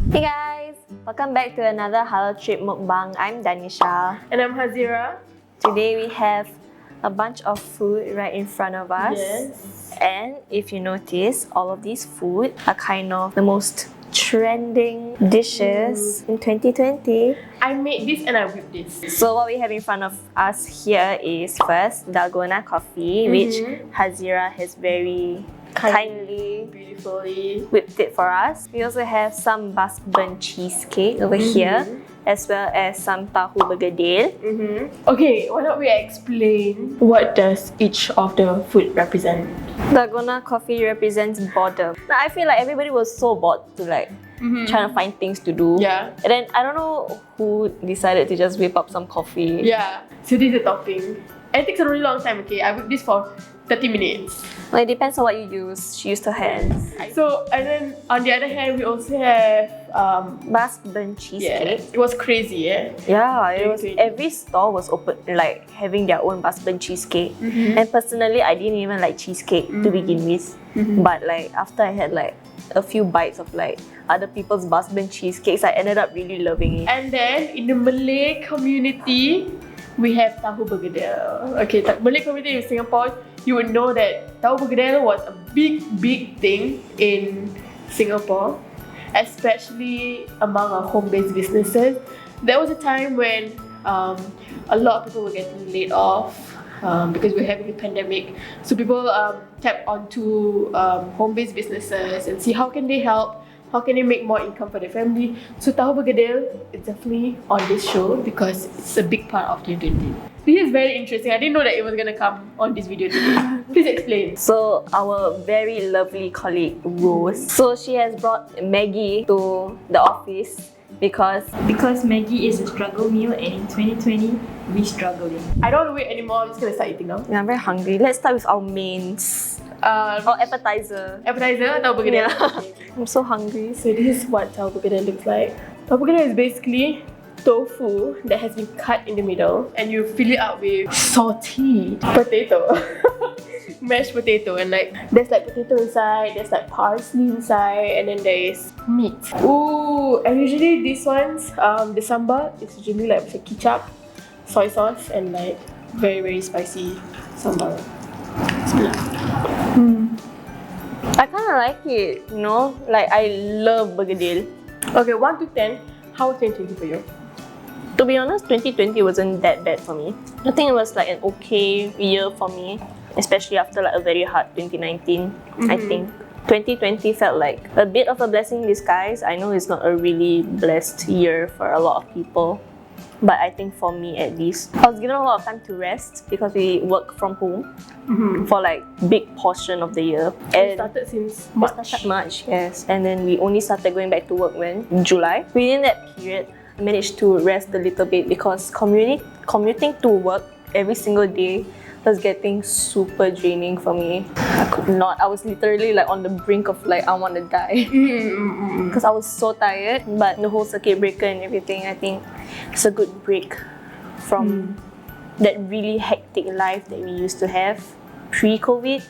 Hey guys, welcome back to another Halal Trip Mukbang. I'm Danisha. And I'm Hazira. Today we have a bunch of food right in front of us. Yes. And if you notice, all of these food are kind of the most trending dishes in 2020. I made this and I whipped this. So what we have in front of us here is first dalgona coffee, which Hazira has very kindly beautifully whipped it for us. We also have some bun cheesecake over here, as well as some tahu bergedil. Okay, why don't we explain what does each of the food represent? Dalgona coffee represents boredom. Now, I feel like everybody was so bored to trying to find things to do. Yeah. And then I don't know who decided to just whip up some coffee. Yeah. So this is the topping. And it takes a really long time, okay? I whipped this for 30 minutes. Well, it depends on what you use. She used her hands. So, and then on the other hand, we also have Bun cheesecake. it was crazy, yeah. Yeah, it was. 2020. Every store was open, like having their own bun cheesecake. And personally, I didn't even like cheesecake to begin with. But like after I had like a few bites of like other people's bun cheesecakes, I ended up really loving it. And then in the Malay community, we have tahu bergedil. Okay, Malay community in Singapore, you would know that tahu bergedil was a big thing in Singapore, especially among our home-based businesses. There was a time when a lot of people were getting laid off because we're having a pandemic. So people tapped onto home-based businesses and see how can they help. How can they make more income for their family? So tahu bergedil is definitely on this show because it's a big part of 2020. This is very interesting. I didn't know that it was gonna come on this video today. Please explain. So our very lovely colleague Rose, so she has brought Maggie to the office because Maggie is a struggle meal, and in 2020 we struggling. I don't want to wait anymore. I'm just gonna start eating now. I'm very hungry. Let's start with our mains. Or appetizer. Appetizer, tahu bergedil. Yeah. Okay. I'm so hungry. So this is what tahu bergedil looks like. Tahu bergedil is basically tofu that has been cut in the middle and you fill it up with sauteed potato. Mashed potato, and like there's like potato inside, there's like parsley inside, and then there is meat. Ooh, and usually these ones, the sambal is usually like with ketchup, soy sauce, and like very spicy sambal. I kind of like it, you know? Like I love bergedil. Okay, 1 to 10, how was 2020 for you? To be honest, 2020 wasn't that bad for me. I think it was like an okay year for me, especially after like a very hard 2019. I think 2020 felt like a bit of a blessing in disguise. I know it's not a really blessed year for a lot of people, but I think for me at least, I was given a lot of time to rest because we work from home for like big portion of the year. It started since March. March, yes. And then we only started going back to work when? In July. Within that period, I managed to rest a little bit because commuting to work every single day was getting super draining for me. I could not. I was literally like on the brink of like I want to die because I was so tired. But the whole circuit breaker and everything, I think it's a good break from that really hectic life that we used to have pre-COVID.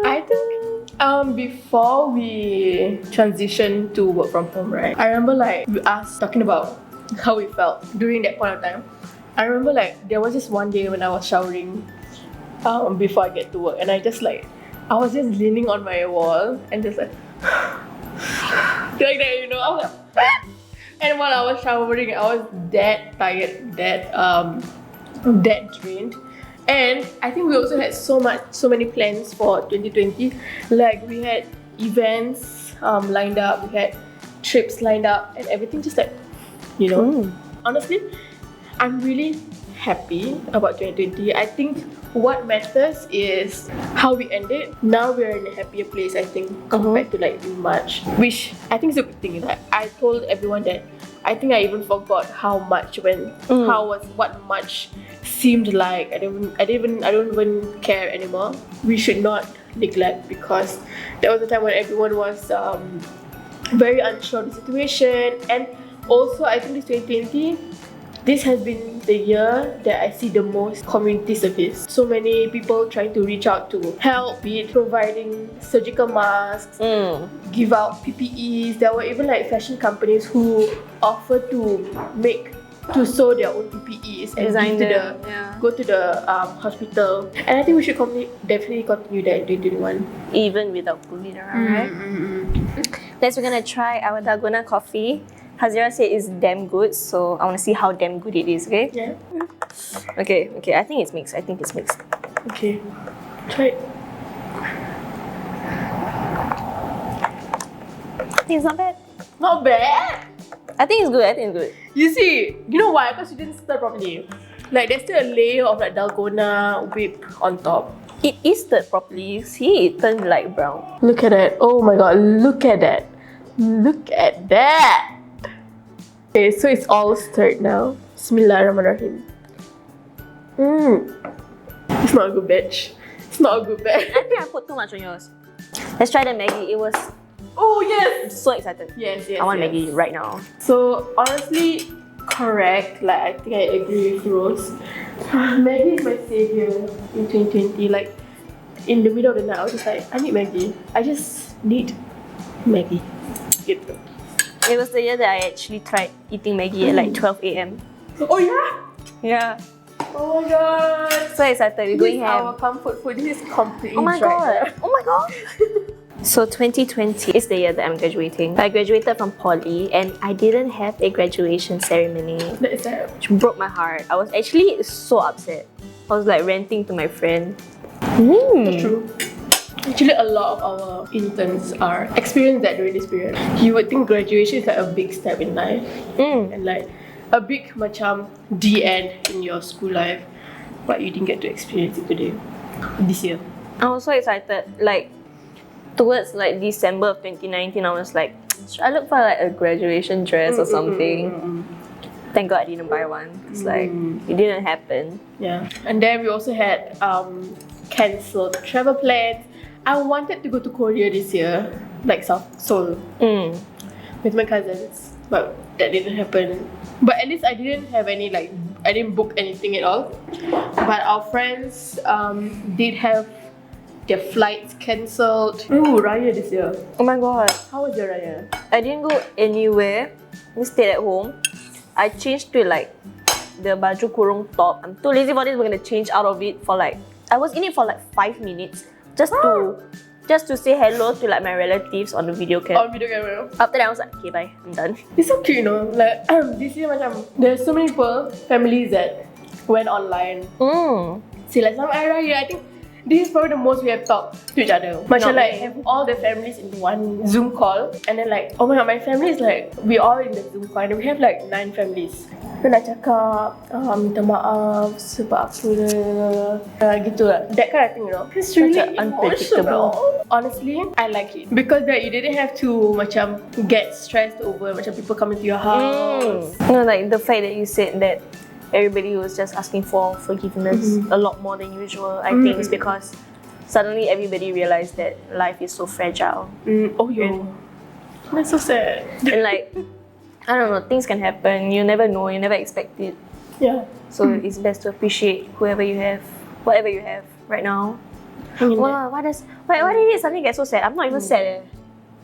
I think before we transitioned to work from home, right? I remember like us talking about how we felt during that point of time. I remember like there was just one day when I was showering before I get to work, and I was just leaning on my wall and just like that, you know. I was like and while I was showering, I was that tired, that drained. And I think we also had so many plans for 2020. Like we had events lined up, we had trips lined up, and everything just like, you know. Honestly, I'm really happy about 2020. I think what matters is how we end it. Now we're in a happier place, I think, compared to like in March, which I think is a good thing. Like I told everyone that I think I even forgot how much what March seemed like. I don't even care anymore. We should not neglect, because there was a time when everyone was very unsure of the situation, and also I think this 2020 this has been the year that I see the most community service. So many people trying to reach out to help, be it providing surgical masks, give out PPEs. There were even like fashion companies who offer to sew their own PPEs and Design give to them, go to the hospital. And I think we should definitely continue that in 2021. Even without COVID around, right? Next, we're gonna try our dalgona coffee. Hazira said it's damn good, so I want to see how damn good it is, okay? Yeah. Okay, I think it's mixed. Okay. Try it. I think it's not bad. Not bad. I think it's good. You see, you know why? Because you didn't stir properly. Like there's still a layer of like dalgona whip on top. It is stirred properly. You see, it turned light brown. Look at that. Oh my god, look at that. Look at that. Okay, so it's all stirred now. Bismillahirrahmanirrahim. It's not a good batch. It's not a good batch. I think I put too much on yours. Let's try the Maggie. It was Oh yes. so excited. Yes. I want Maggie right now. So honestly, correct. Like I think I agree with Rose. Maggie is my savior in 2020. Like in the middle of the night, I was just like, I need Maggie. I just need Maggie. Gitu. It was the year that I actually tried eating Maggie at like 12 a.m. Oh yeah. Yeah. Oh my god. So excited. We're This going is ham. our comfort food. This is completely Oh my dried. god. Oh my god. So 2020 is the year that I'm graduating. I graduated from poly and I didn't have a graduation ceremony. That is sad. Which broke my heart. I was actually so upset. I was like ranting to my friend. True. Actually, a lot of our interns are experiencing that during this period. You would think graduation is like a big step in life and like a big macam the end in your school life, but you didn't get to experience it today, this year. I was so excited. Like towards like December of 2019, I was like, should I look for like a graduation dress or something? Thank God I didn't buy one. It's like it didn't happen. Yeah, and then we also had cancelled travel plans. I wanted to go to Korea this year, like Seoul, with my cousins, but that didn't happen. But at least I didn't have any I didn't book anything at all. But our friends did have their flights cancelled. Ooh, Raya this year. Oh my god. How was your Raya? I didn't go anywhere. I stayed at home. I changed to like the baju kurung top. I'm too lazy for this. We're gonna change out of it for like I was in it for like 5 minutes just to say hello to like my relatives on the video call. On video camera. After that I was like, okay bye, I'm done. It's so cute, you know. Like this year macam there's so many people, families that went online. See like some Raya, I think this is probably the most we have talked to each other. Macam like have all the families in one Zoom call and then like oh my god, my family is like we all in the Zoom call and we have like 9 families. Kita nak cakap minta maaf sebab apa gitu lah. That kind of thing, you know. It's really unpredictable. emotional. Honestly, I like it because that you didn't have to macam get stressed over macam people coming to your house. No, like the fact that you said that everybody was just asking for forgiveness a lot more than usual. I think it's because suddenly everybody realized that life is so fragile. Oh yo, that's so sad. And like, I don't know, things can happen. You never know, you never expect it. Yeah. So it's best to appreciate whoever you have, whatever you have right now. Wow, why did it suddenly get so sad? I'm not even sad.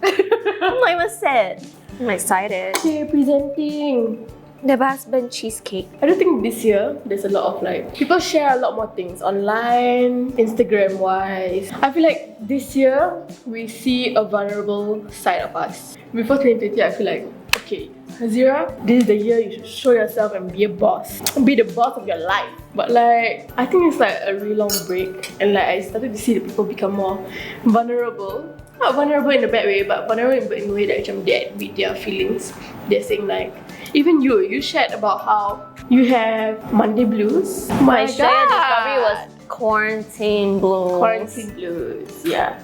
I'm not even sad. I'm excited. Okay, presenting. The husband cheesecake. I don't think this year there's a lot of like people share a lot more things online, Instagram wise. I feel like this year we see a vulnerable side of us. Before 2020, I feel like okay, Hazira, this is the year you should show yourself and be a boss. Be the boss of your life. But like I think it's like a really long break and like I started to see the people become more vulnerable. Not vulnerable in a bad way, but vulnerable in a way that they admit their feelings. They're saying like, even you shared about how you have Monday blues. My shared discovery was quarantine blues. Quarantine blues, yeah.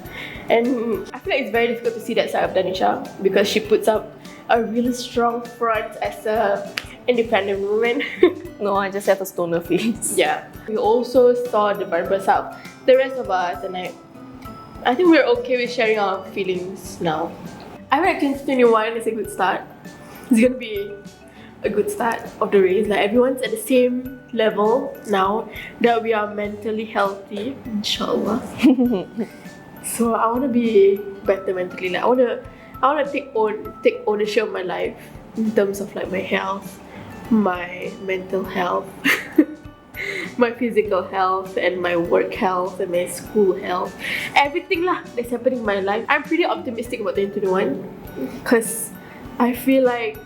And I feel like it's very difficult to see that side of Danisha because she puts up a really strong front as a independent woman. No, I just have a stoner face. Yeah. We also saw the vulnerable side of the rest of us and I think we're okay with sharing our feelings now. I feel like 2021 is a good start. It's gonna be a good start of the race. Like everyone's at the same level now that we are mentally healthy, inshallah. So I want to be better mentally. Like I want to take ownership of my life in terms of like my health, my mental health, my physical health, and my work health, and my school health. Everything lah that's happening in my life. I'm pretty optimistic about 2021 because I feel like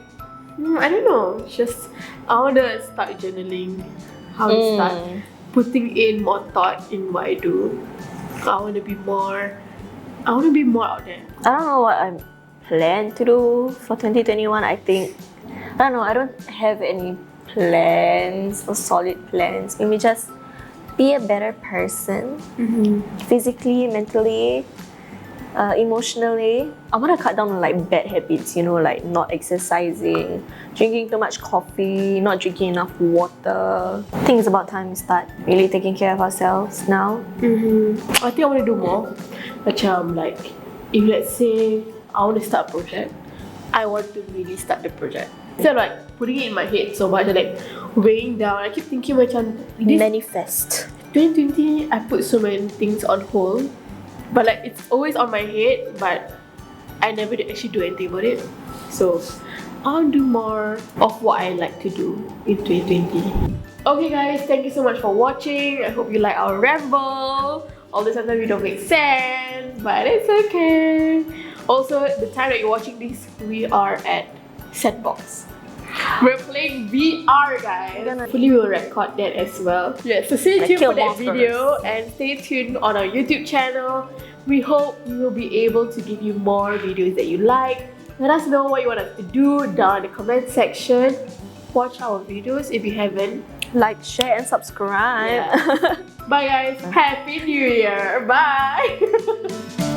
I don't know. Just I want to start journaling. I want to start putting in more thought in what I do. I want to be more out there. I don't know what I plan to do for 2021. I don't know. I don't have any plans or solid plans. Maybe just be a better person, physically, mentally, emotionally. I want to cut down on like bad habits, like not exercising, drinking too much coffee, not drinking enough water. I think it's about time we start really taking care of ourselves now. I think I want to do more. Macam like, if let's say I want to start a project, I want to really start the project. Instead of like putting it in my head so much, like weighing down. I keep thinking macam this Manifest. 2020, I put so many things on hold, but like it's always on my head, but I never actually do anything about it. So I'll do more of what I like to do in 2020. Okay guys, thank you so much for watching. I hope you like our ramble. Although sometimes we don't make sense, but it's okay. Also, the time that you're watching this, we are at Sandbox. We're playing VR, guys. Hopefully, we'll record that as well. Yeah, so stay tuned for that video and stay tuned on our YouTube channel. We hope we will be able to give you more videos that you like. Let us know what you want us to do down in the comment section. Watch our videos if you haven't. Like, share, and subscribe. Yeah. Bye, guys. Happy New Year. Bye.